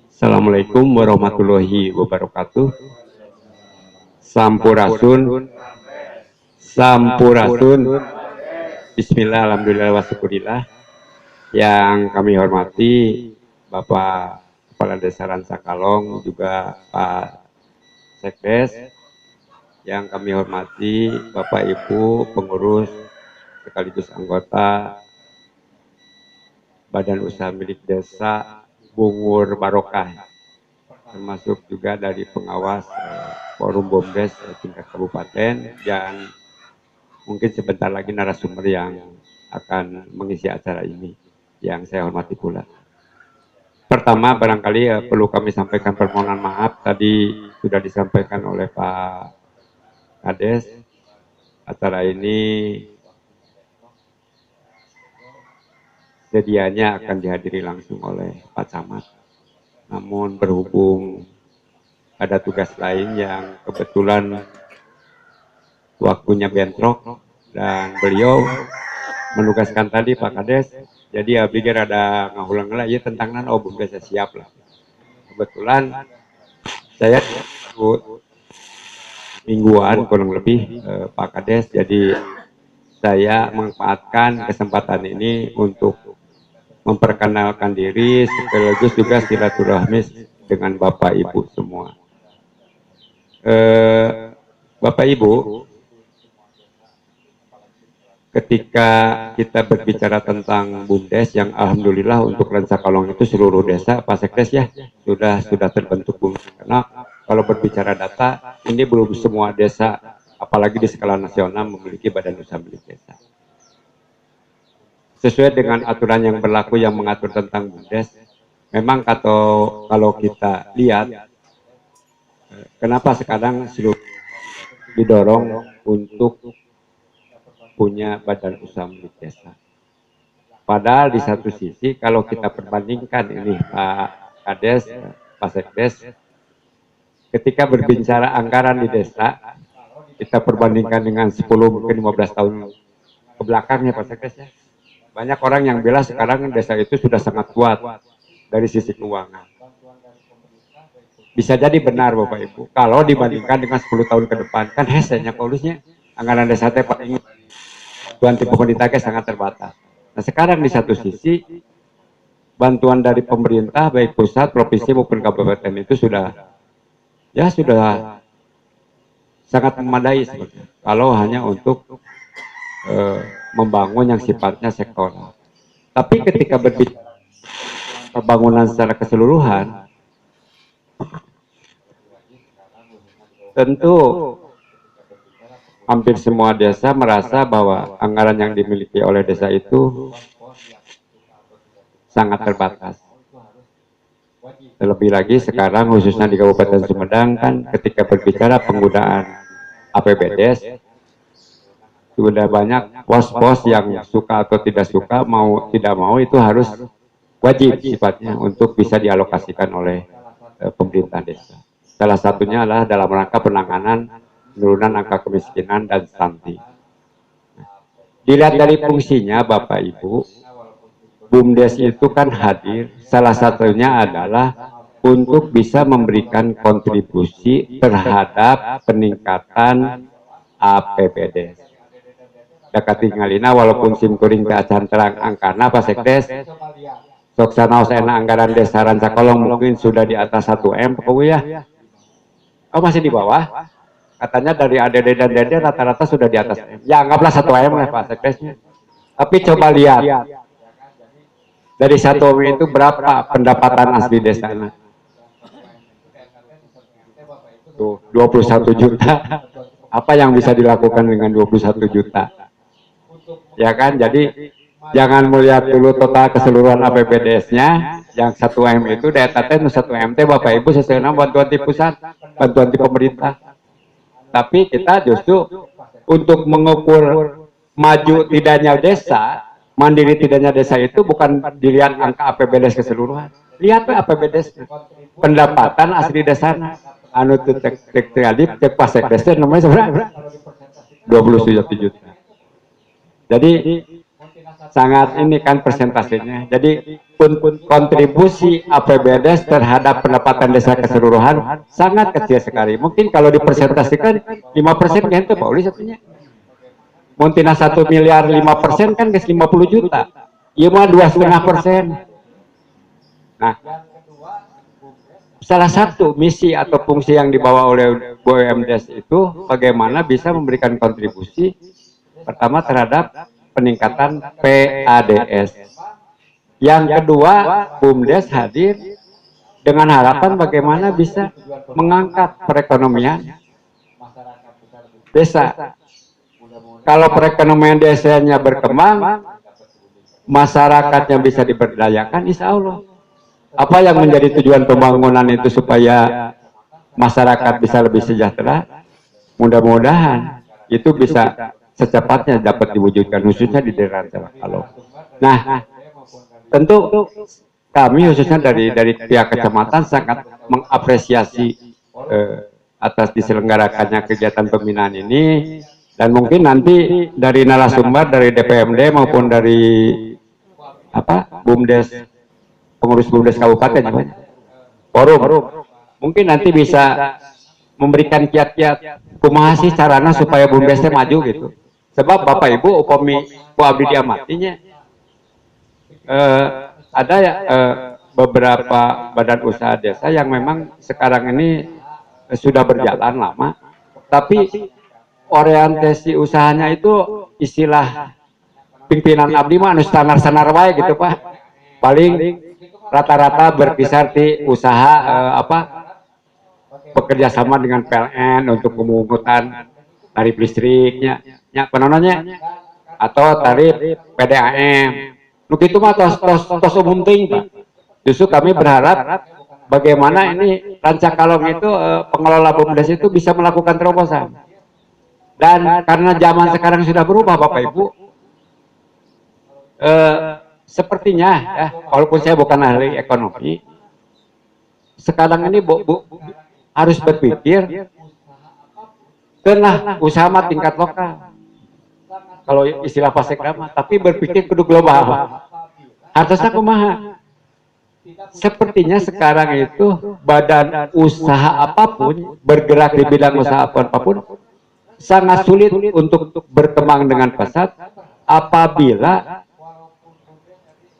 Assalamualaikum warahmatullahi wabarakatuh. Sampurasun, sampurasun. Bismillah, alhamdulillah, wasyukurillah. Yang kami hormati Bapak Kepala Desa Rancakalong, juga Pak Sekdes. Yang kami hormati Bapak Ibu pengurus sekaligus anggota Badan Usaha Milik Desa Bungur Barokah, termasuk juga dari pengawas Forum BUMDes tingkat kabupaten, dan mungkin sebentar lagi narasumber yang akan mengisi acara ini yang saya hormati pula. Pertama, barangkali perlu kami sampaikan permohonan maaf, tadi sudah disampaikan oleh Pak Kades, acara ini sedianya akan dihadiri langsung oleh Pak Camat. Namun berhubung ada tugas lain yang kebetulan waktunya bentrok dan beliau menugaskan tadi Pak Kades, jadi abdi ada ngahulang lah ya tentang BUMDes siap lah. Kebetulan saya mingguan kurang lebih Pak Kades, jadi saya memanfaatkan kesempatan ini untuk memperkenalkan diri sekaligus juga silaturahmi dengan Bapak Ibu semua. Bapak Ibu, ketika kita berbicara tentang BUMDes yang alhamdulillah untuk Rancakalong itu seluruh desa, Pak Sekdes ya sudah terbentuk BUMDes. Karena kalau berbicara data, ini belum semua desa, apalagi di skala nasional, memiliki badan usaha milik desa. Sesuai dengan aturan yang berlaku yang mengatur tentang BUMDes, memang kalau kita lihat, kenapa sekarang didorong untuk punya badan usaha milik desa. Padahal di satu sisi kalau kita perbandingkan ini Pak Kades, Pak Sekdes, ketika berbicara anggaran di desa, kita perbandingkan dengan 10 mungkin 15 tahun ke belakangnya Pak Sekdes ya. Banyak orang yang bilang sekarang desa itu sudah sangat kuat dari sisi keuangan. Bisa jadi benar Bapak Ibu, kalau dibandingkan dengan 10 tahun ke depan, kan hesenya polusnya anggaran desa teh paling bantuan pemerintah sangat terbatas. Nah sekarang di satu sisi bantuan dari pemerintah baik pusat, provinsi maupun kabupaten itu sudah sangat memadai sebetulnya. Kalau hanya untuk membangun yang sifatnya sektoral. Tapi ketika berbicara pembangunan secara keseluruhan, tentu hampir semua desa merasa bahwa anggaran yang dimiliki oleh desa itu sangat terbatas. Terlebih lagi sekarang khususnya di Kabupaten Sumedang kan ketika berbicara penggunaan APBDes, sudah banyak pos-pos yang suka atau tidak suka, mau tidak mau itu harus wajib sifatnya untuk bisa dialokasikan oleh pemerintah desa. Salah satunya adalah dalam rangka penanganan penurunan angka kemiskinan dan stunting. Dilihat dari fungsinya Bapak Ibu, BUMDes itu kan hadir, salah satunya adalah untuk bisa memberikan kontribusi terhadap peningkatan APBDes. Dekat tinggalina walaupun simkuring ke acan terang angkana Pak Sekdes, soksana osena anggaran desa Rancakalong mungkin sudah di atas 1 M ya. Oh masih di bawah? Katanya dari ADD dan DD rata-rata sudah di atas M. Ya anggaplah 1 M lah Pak Sekdesnya. Tapi coba lihat dari 1 M itu berapa pendapatan asli desanya? Tuh 21 juta. Apa yang bisa dilakukan dengan 21 juta? Ya kan, jadi jangan melihat dulu total keseluruhan APBDes-nya, yang 1 M itu daya taten 1 M Bapak Ibu sesuai dengan bantuan di pusat, bantuan di pemerintah. Tapi kita justru untuk mengukur maju tidaknya desa, mandiri tidaknya desa itu bukan dilihat angka APBDes keseluruhan. Lihat APBDes, pendapatan asli desana. Anu tek Pak Sekdes namanya seberapa? 27 juta. Jadi sangat ini kan persentasenya. Jadi kontribusi APBDes terhadap pendapatan desa keseluruhan sangat kecil sekali. Mungkin kalau dipresentasikan 5% kan itu Pak Uli satunya. Muntina 1 miliar 5% kan ke 50 juta. Iya mah 2,5%. Nah, salah satu misi atau fungsi yang dibawa oleh BUMDes itu bagaimana bisa memberikan kontribusi pertama terhadap peningkatan PADS. Yang kedua, BUMDes hadir dengan harapan bagaimana bisa mengangkat perekonomian desa. Kalau perekonomian desanya berkembang, masyarakatnya bisa diberdayakan, insya Allah. Apa yang menjadi tujuan pembangunan itu supaya masyarakat bisa lebih sejahtera? Mudah-mudahan itu bisa secepatnya dapat diwujudkan, khususnya di daerah Kalau. Nah, tentu kami khususnya dari pihak kecamatan sangat mengapresiasi atas diselenggarakannya kegiatan pembinaan ini, dan mungkin nanti dari narasumber dari DPMD maupun dari BUMDes, pengurus BUMDes kabupaten, forum, mungkin nanti bisa memberikan kiat-kiat kumaha sih carana supaya BUMDesnya maju gitu. Sebab Bapak Ibu upami Bu Abdi diamatinya ada ya beberapa badan usaha desa yang memang sekarang ini sudah berjalan lama, tapi orientasi usahanya itu istilah pimpinan abdi mah anu sanar-sanar wae gitu Pak. Paling rata-rata berkisar di usaha bekerja sama dengan PLN untuk pemungutan tarif listriknya, penontonnya, atau tarif PDAM. Nuk itu mah tos umum ting Pak. Justru kami berharap bagaimana ini Rancakalong itu pengelola BUMDes itu bisa melakukan terobosan. Dan karena zaman sekarang sudah berubah Bapak Ibu, sepertinya ya, walaupun saya bukan ahli ekonomi, sekarang ini harus berpikir kenah usaha mah tingkat lokal, kalau istilah pasekrama, tapi berpikir kudu global. Harusnya kumaha? Sepertinya sekarang itu badan usaha apapun, bergerak di bidang usaha apapun, sangat sulit untuk berkembang dengan pesat apabila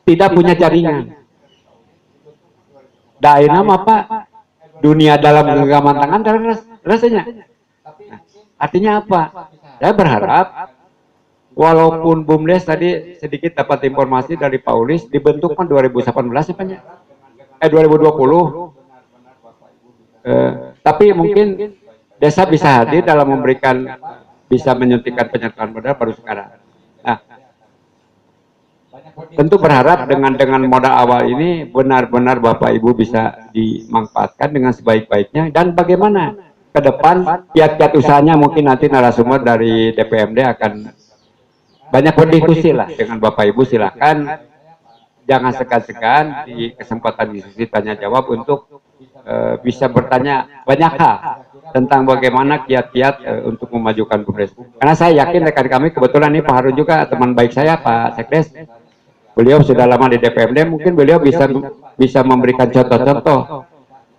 tidak punya jaringan. Daina apa? Dunia dalam genggaman tangan rasanya. Nah, artinya apa? Saya berharap walaupun BUMDes tadi sedikit dapat informasi dari Pak Ulis dibentuk kan 2018 ya Pak ya? 2020. Tapi mungkin desa bisa hadir dalam memberikan, bisa menyuntikkan penyertaan modal baru sekarang. Nah, tentu berharap dengan modal awal ini benar-benar Bapak Ibu bisa dimanfaatkan dengan sebaik-baiknya, dan bagaimana ke depan kiat-kiat usahanya mungkin nanti narasumber dari DPMD akan banyak berdiskusi lah dengan Bapak Ibu. Silakan jangan segan-segan di kesempatan diskusi tanya jawab untuk bisa bertanya banyak hal tentang bagaimana kiat-kiat untuk memajukan BUMDes. Karena saya yakin rekan kami, kebetulan ini Pak Harun juga teman baik saya, Pak Sekdes, beliau sudah lama di DPMD, mungkin beliau bisa memberikan contoh-contoh.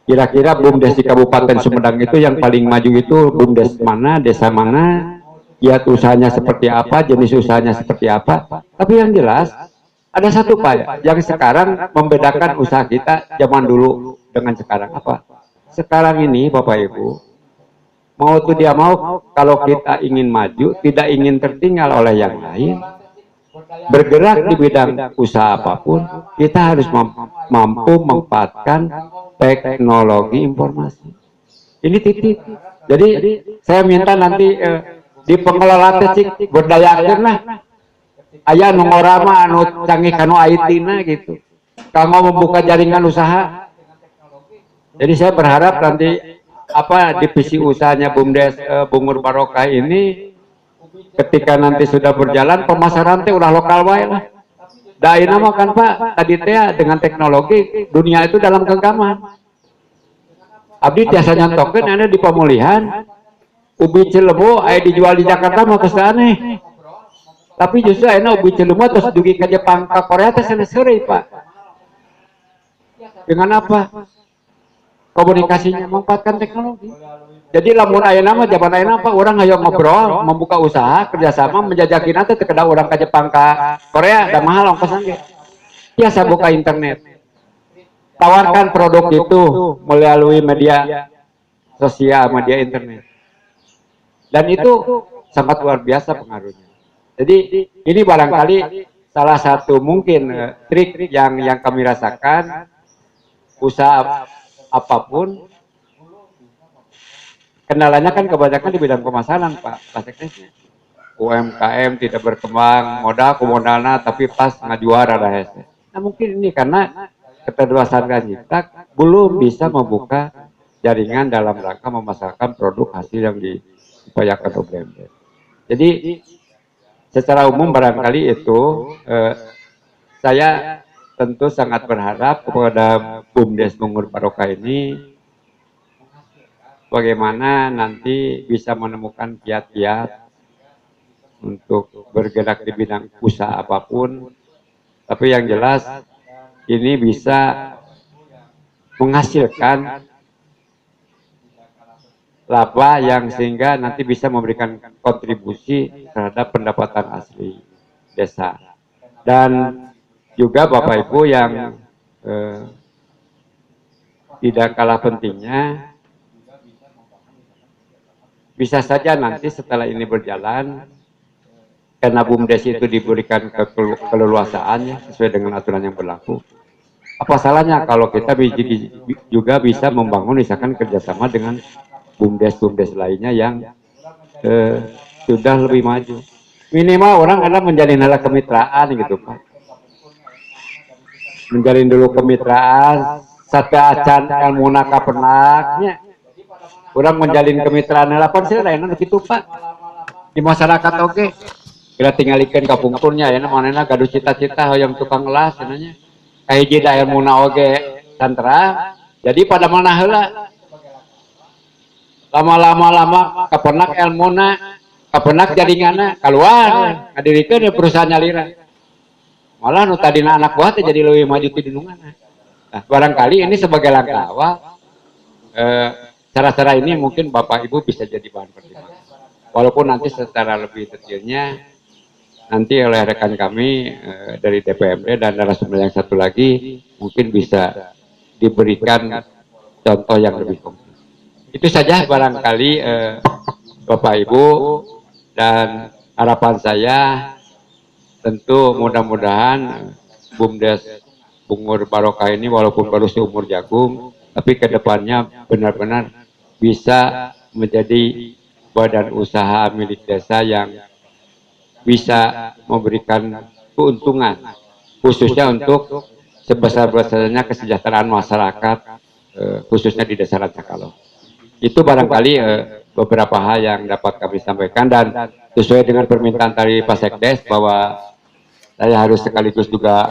Kira-kira BUMDes di Kabupaten Sumedang itu yang paling maju itu BUMDes mana, desa mana, kiat usahanya seperti apa, jenis usahanya seperti apa. Tapi yang jelas ada satu Pak yang sekarang membedakan usaha kita zaman dulu dengan sekarang apa? Sekarang ini Bapak Ibu, mau tuh dia mau, kalau kita ingin maju, tidak ingin tertinggal oleh yang lain, bergerak di bidang usaha apapun, kita harus mampu memanfaatkan teknologi informasi. Ini titik. Jadi saya minta nanti di pengelola cik berdayakan lah. Aya nu ngorama anu canggih kanu IT-na gitu. Kanggo membuka jaringan usaha. Jadi saya berharap nanti divisi usahanya BUMDes Bungur Barokah ini ketika nanti sudah berjalan, pemasaran teh ulah lokal wae lah. Daina mah kan Pak, tadi teh dengan teknologi dunia itu dalam genggaman. Abdi tiasa nyantokeun ada di pemulihan, ubi Cilebu aya dijual di Jakarta mah geus aneh. Tapi justru enak ubi celuma terus dugi ke Jepang ke Korea teh seri Pak. Dengan apa? Komunikasinya memanfaatkan teknologi. Jadi lamun ayeuna mah zaman ayeuna apa orang ayo ngobrol, membuka usaha, kerjasama, menjajaki nanti terkena orang ke Jepang ke Korea, dan mahal ongkosan ge. Biasa buka internet. Tawarkan produk itu melalui media sosial, media internet. Dan itu sangat luar biasa pengaruhnya. Jadi ini barangkali salah satu mungkin trik yang kami rasakan, usaha apapun kendalanya kan kebanyakan di bidang pemasaran Pak Sekdes. UMKM tidak berkembang, modalna tapi pas ngajuara dah hese. Nah mungkin ini karena keterbatasan kita belum bisa membuka jaringan dalam rangka memasarkan produk hasil yang diupayakan OBMD. Jadi secara umum barangkali itu saya tentu sangat berharap kepada BUMDes Bungur Barokah ini bagaimana nanti bisa menemukan kiat-kiat untuk bergerak di bidang usaha apapun, tapi yang jelas ini bisa menghasilkan laba yang sehingga nanti bisa memberikan kontribusi terhadap pendapatan asli desa. Dan juga Bapak Ibu yang tidak kalah pentingnya, bisa saja nanti setelah ini berjalan, karena BUMDes itu diberikan keleluasaannya sesuai dengan aturan yang berlaku. Apa salahnya kalau kita juga bisa membangun misalkan kerjasama dengan BUMDes lainnya yang sudah lebih maju. Minimal orang ada menjalin hal kemitraan gitu Pak. Menjalin dulu kemitraan, satu acan ilmu naka pernahnya. Orang menjalin kemitraan harapan saya lain gitu Pak. Di masyarakat oke. Kita tinggalikan kapungkurnya ya namanya gaduh cita-cita hoyong tukang las nanya. Kahiji da ilmu na oge tantra. Jadi pada mana heula? Lama-lama kapenak ilmuna, kapenak jaringanna keluar, ngadirikeun perusahaan nyalira. Malah nu tadina anak buah teh jadi leuwih maju ti dununganna. Nah, barangkali ini sebagai langkah awal cara-cara ini mungkin Bapak Ibu bisa jadi bahan pertimbangan. Walaupun nanti secara lebih detailnya nanti oleh rekan kami dari DPMD dan narasumber yang satu lagi mungkin bisa diberikan contoh yang lebih konkret. Itu saja barangkali Bapak Ibu, dan harapan saya tentu mudah-mudahan BUMDes Bungur Barokah ini walaupun baru seumur jagung, tapi kedepannya benar-benar bisa menjadi badan usaha milik desa yang bisa memberikan keuntungan khususnya untuk sebesar-besarnya kesejahteraan masyarakat khususnya di desa Rancakalo. Itu barangkali beberapa hal yang dapat kami sampaikan, dan sesuai dengan permintaan dari Pak Sekdes bahwa saya harus sekaligus juga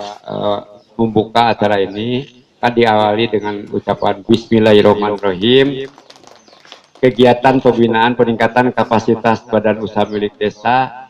membuka acara ini, kan diawali dengan ucapan Bismillahirrahmanirrahim. Kegiatan pembinaan peningkatan kapasitas badan usaha milik desa